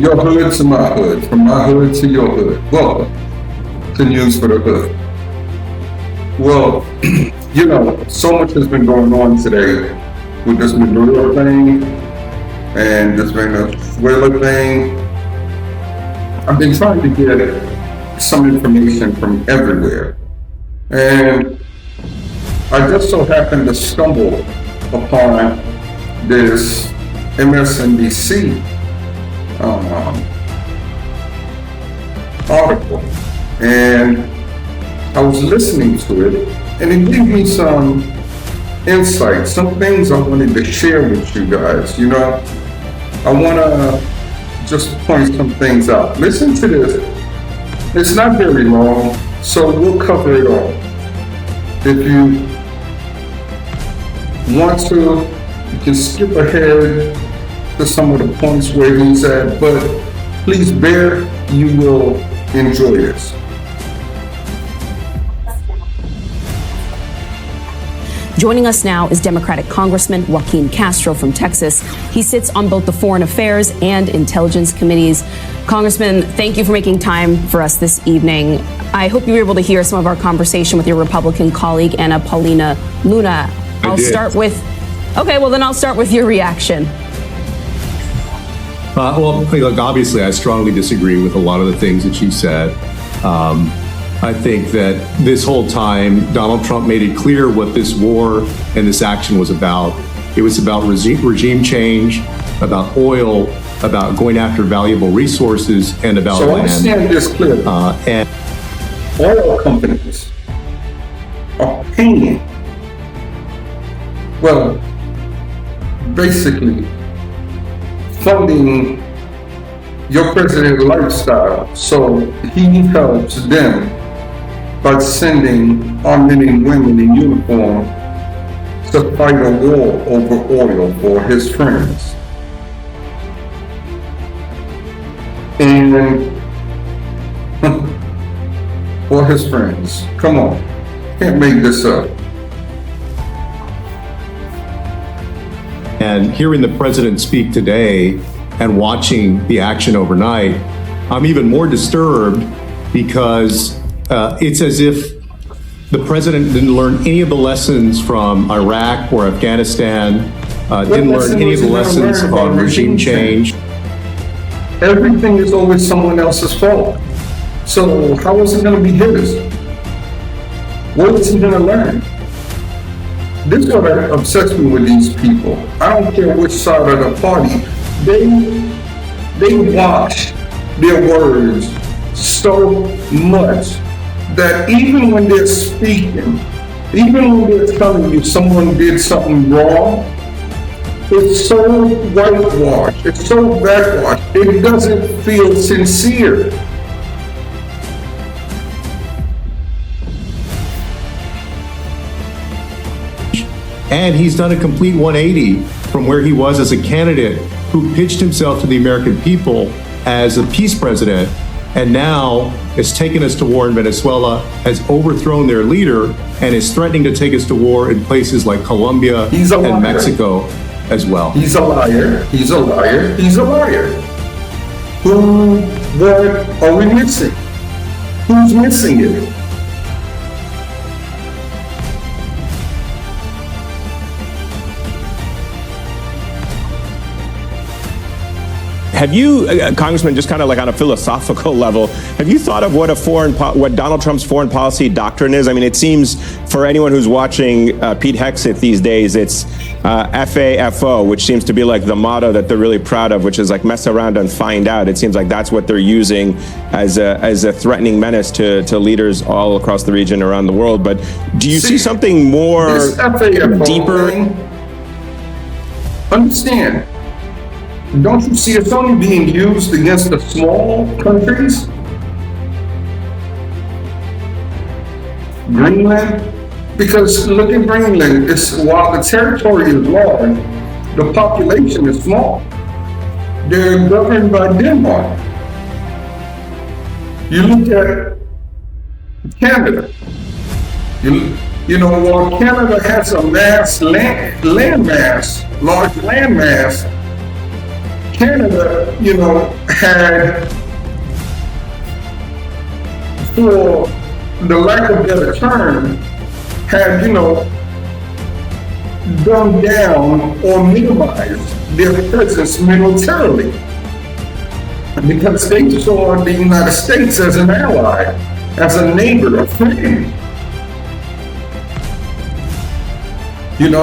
your hood to my hood, from my hood to your hood. Welcome to News for the Hood. Well, you know, so much has been going on today with this Maduro thing and this Venezuela thing. I've been trying to get some information from everywhere. And I just so happened to stumble upon this MSNBC article, and I was listening to it, and it gave me some insight, some things I wanted to share with you guys. You know, I want to just point some things out. Listen to this. It's not very long, so we'll cover it all. If you want to, you can skip ahead to some of the points where he's at, but please bear, you will enjoy this. Joining us now is Democratic Congressman Joaquin Castro from Texas. He sits on both the Foreign Affairs and Intelligence Committees. Congressman, thank you for making time for us this evening. I hope you were able to hear some of our conversation with your Republican colleague, Anna Paulina Luna. I'll start with your reaction. Well, look, obviously, I strongly disagree with a lot of the things that she said. I think that this whole time, Donald Trump made it clear what this war and this action was about. It was about regime change, about oil, about going after valuable resources, and about land. So understand this clearly. And oil companies are paying, well, basically funding your president's lifestyle, so he helps them by sending our men and women in uniform to fight a war over oil for his friends. And for his friends. Come on, can't make this up. And hearing the president speak today and watching the action overnight, I'm even more disturbed because it's as if the president didn't learn any of the lessons from Iraq or Afghanistan, didn't learn any of the lessons on regime change. Everything is always someone else's fault. So how is it going to be his? What is he going to learn? This is what upsets me with these people. I don't care which side of the party. They wash their words so much that even when they're speaking, even when they're telling you someone did something wrong, it's so whitewashed, it's so backwashed, it doesn't feel sincere. And he's done a complete 180 from where he was as a candidate who pitched himself to the American people as a peace president, and now has taken us to war in Venezuela, has overthrown their leader, and is threatening to take us to war in places like Colombia and Mexico as well. He's a liar, he's a liar, he's a liar. What are we missing? Who's missing it? Have you, Congressman, just kind of like on a philosophical level, have you thought of what what Donald Trump's foreign policy doctrine is? I mean, it seems for anyone who's watching Pete Hegseth these days, it's FAFO, which seems to be like the motto that they're really proud of, which is like mess around and find out. It seems like that's what they're using as a threatening menace to leaders all across the region, around the world. But do you see something more deeper? Understand. Don't you see it's only being used against the small countries? Greenland? Because look at Greenland, while the territory is large, the population is small. They're governed by Denmark. You look at Canada. You know, while Canada has a large land mass, Canada, had, for the lack of a better term, had, dumbed down or minimized their presence militarily, because they saw the United States as an ally, as a neighbor, a friend.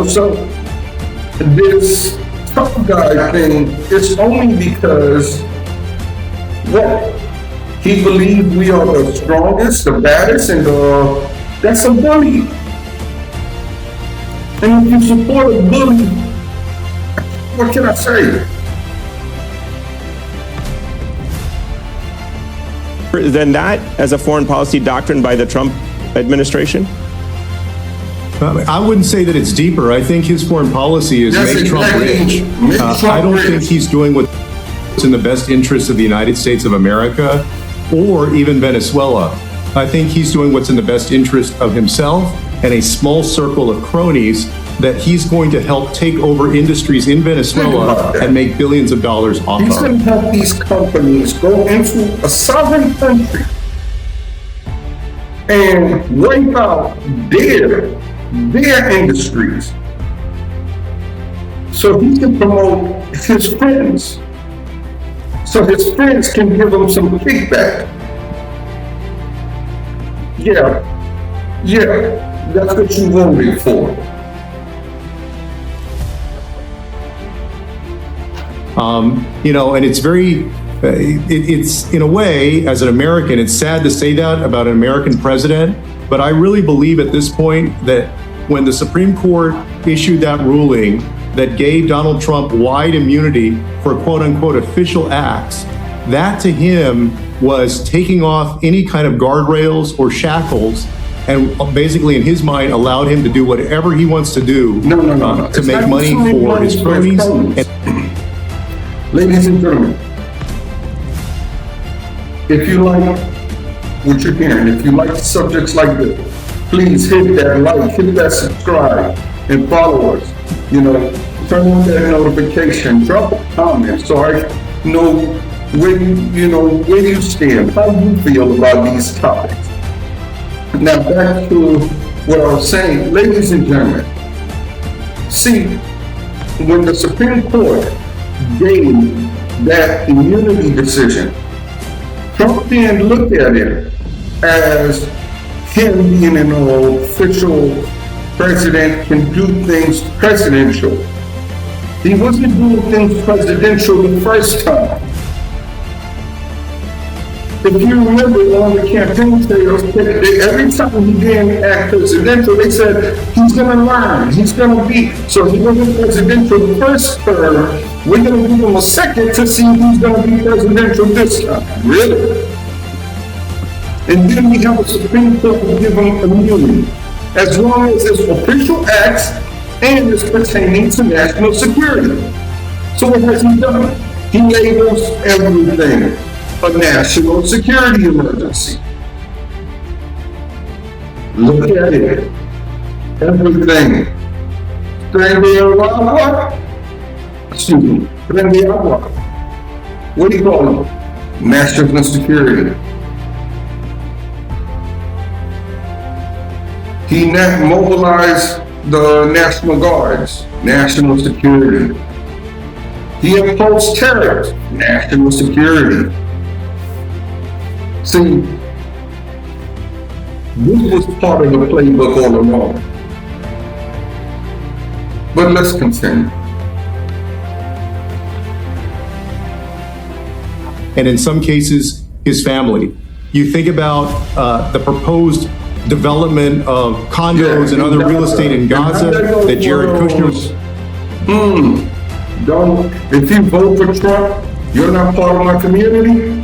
So this tough guy thing is only because, he believes we are the strongest, the baddest, and that's a bully. And if you support a bully, what can I say? Than that as a foreign policy doctrine by the Trump administration? I wouldn't say that it's deeper. I think his foreign policy is make Trump rich. I don't think he's doing what's in the best interest of the United States of America or even Venezuela. I think he's doing what's in the best interest of himself and a small circle of cronies that he's going to help take over industries in Venezuela and make billions of dollars off of. He's going to help these companies go into a sovereign country and wipe out their industries, so he can promote his friends, so his friends can give him some kickback. Yeah, that's what you voted for. And it's very, it's in a way, as an American, it's sad to say that about an American president, but I really believe at this point that when the Supreme Court issued that ruling that gave Donald Trump wide immunity for quote unquote official acts, that to him was taking off any kind of guardrails or shackles, and basically in his mind allowed him to do whatever he wants to do to make money for his cronies. Ladies and gentlemen, if you like what you're hearing, if you like subjects like this, please hit that like, hit that subscribe, and follow us. Turn on that notification, drop a comment so I know where you stand, how you feel about these topics. Now back to what I was saying, ladies and gentlemen. See, when the Supreme Court gave that immunity decision, Trump then looked at it as him being an official president, can do things presidential. He wasn't doing things presidential the first time. If you remember on the campaign trails, every time he didn't act presidential, they said he's going to learn, he's going to be. So he wasn't presidential the first term. We're going to give him a second to see who's going to be presidential this time. Really? And then we have a Supreme Court to give him immunity, as long as it's official acts and it's pertaining to national security. So what has he done? He labels everything a national security emergency. Look at it. Everything. What do you call it? National security. He mobilized the National Guards, national security. He imposed tariffs, national security. See, this was part of the playbook all along. But let's continue. And in some cases, his family. You think about the proposed development of condos and other real estate in Gaza that Jared Kushner Don't, if you vote for Trump, you're not part of my community.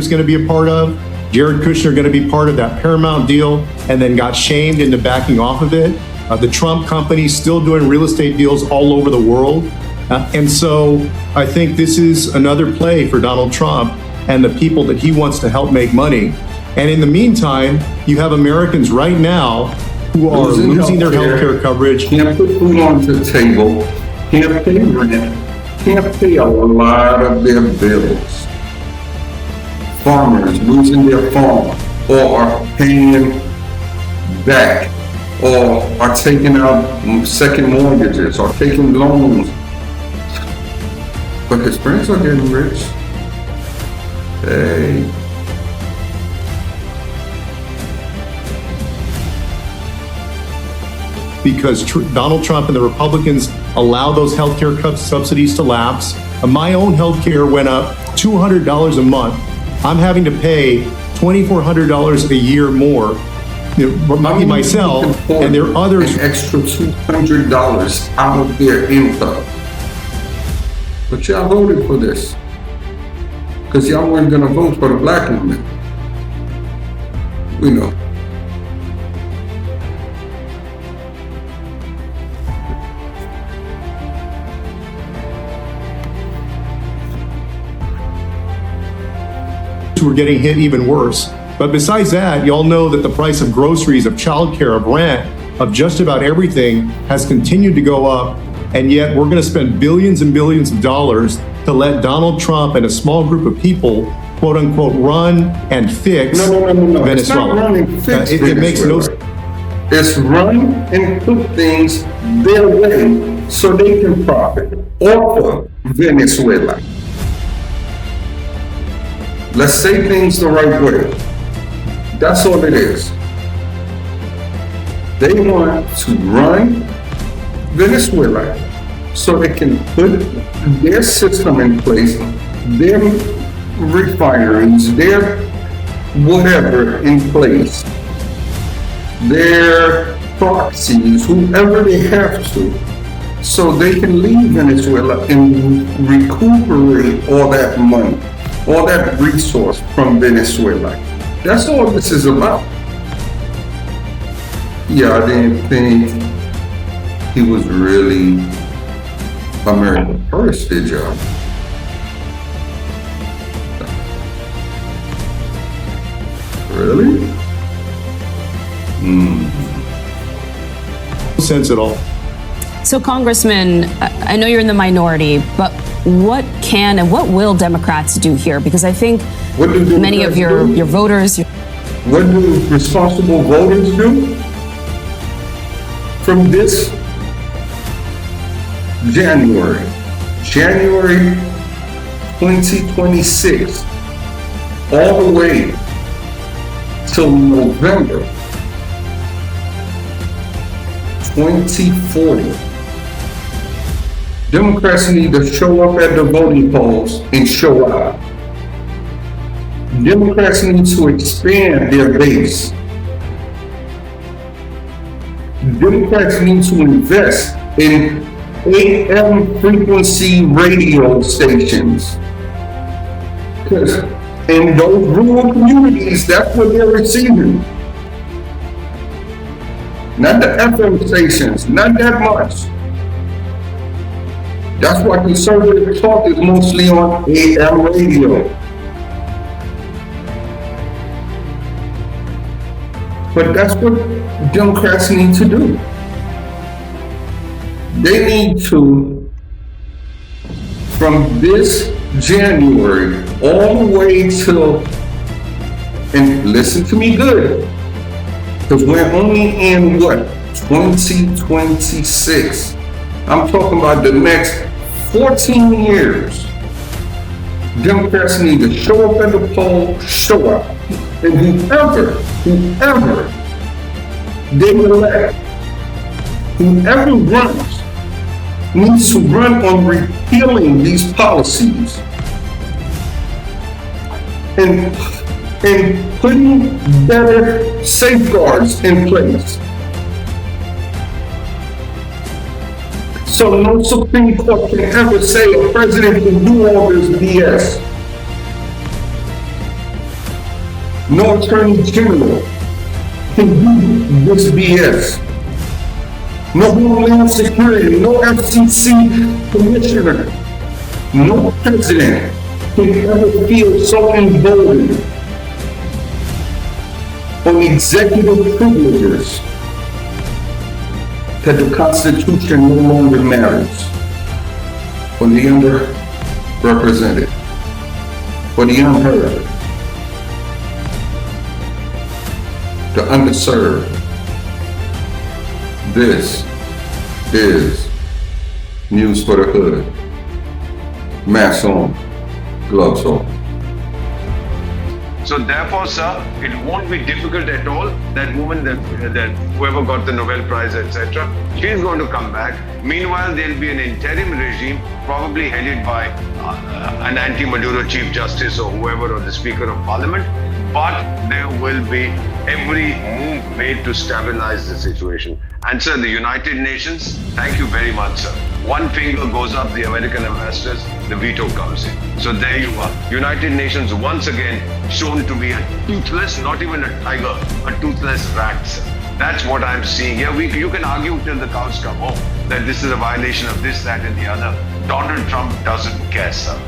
was going to be a part of. Jared Kushner going to be part of that Paramount deal and then got shamed into backing off of it. The Trump company still doing real estate deals all over the world. And so I think this is another play for Donald Trump and the people that he wants to help make money. And in the meantime, you have Americans right now who are losing their healthcare coverage. Can't put food on the table. can't pay rent, can't pay a lot of their bills. Farmers losing their farm or are paying back or are taking out second mortgages or taking loans. But his friends are getting rich. Hey. Because Donald Trump and the Republicans allow those healthcare subsidies to lapse. My own healthcare went up $200 a month. I'm having to pay $2,400 a year more. Myself, and there are others. An extra $200 out of their income. But y'all voted for this. Because y'all weren't going to vote for the black woman. We know. Who are getting hit even worse. But besides that, y'all know that the price of groceries, of childcare, of rent, of just about everything has continued to go up. And yet we're going to spend billions and billions of dollars to let Donald Trump and a small group of people, quote unquote, run and fix Venezuela. It's not run and fix it makes no sense. It's run and put things their way so they can profit off of Venezuela. Let's say things the right way. That's all it is. They want to run Venezuela so they can put their system in place, their refineries, their whatever in place, their proxies, whoever they have to, so they can leave Venezuela and recuperate all that money, all that resource from Venezuela. That's all this is about. Yeah, I didn't think he was really America first, did y'all? Really? No sense at all. So, Congressman, I know you're in the minority, but what can and what will Democrats do here? Because I think many of your voters... What do responsible voters do? From this January 2026, all the way till November 2040, Democrats need to show up at the voting polls and show out. Democrats need to expand their base. Democrats need to invest in AM frequency radio stations. Because in those rural communities, that's what they're receiving. Not the FM stations, not that much. That's why conservative talk is mostly on AM radio. But that's what Democrats need to do. They need to, from this January all the way till, and listen to me good, because we're only in what, 2026. I'm talking about the next 14 years. Democrats need to show up at the poll, show up. And whoever they elect, whoever runs, needs to run on repealing these policies and putting better safeguards in place. So no Supreme Court can ever say a president can do all this BS. No Attorney General can do this BS. No Homeland Security, no FCC Commissioner, no president can ever feel so emboldened on executive privileges that the Constitution no longer matters. for the underrepresented, for the unheard, the underserved. This is News for the Hood. Mask on, gloves on. So therefore, sir, it won't be difficult at all. That woman, that whoever got the Nobel Prize, etc., she's going to come back. Meanwhile, there'll be an interim regime, probably headed by an anti-Maduro Chief Justice or whoever, or the Speaker of Parliament. But there will be every move made to stabilize the situation. And sir, the United Nations, thank you very much, sir. One finger goes up, the American ambassadors, the veto comes in. So there you are. United Nations once again shown to be a toothless, not even a tiger, a toothless rat, sir. That's what I'm seeing here. You can argue till the cows come home that this is a violation of this, that, and the other. Donald Trump doesn't care, sir.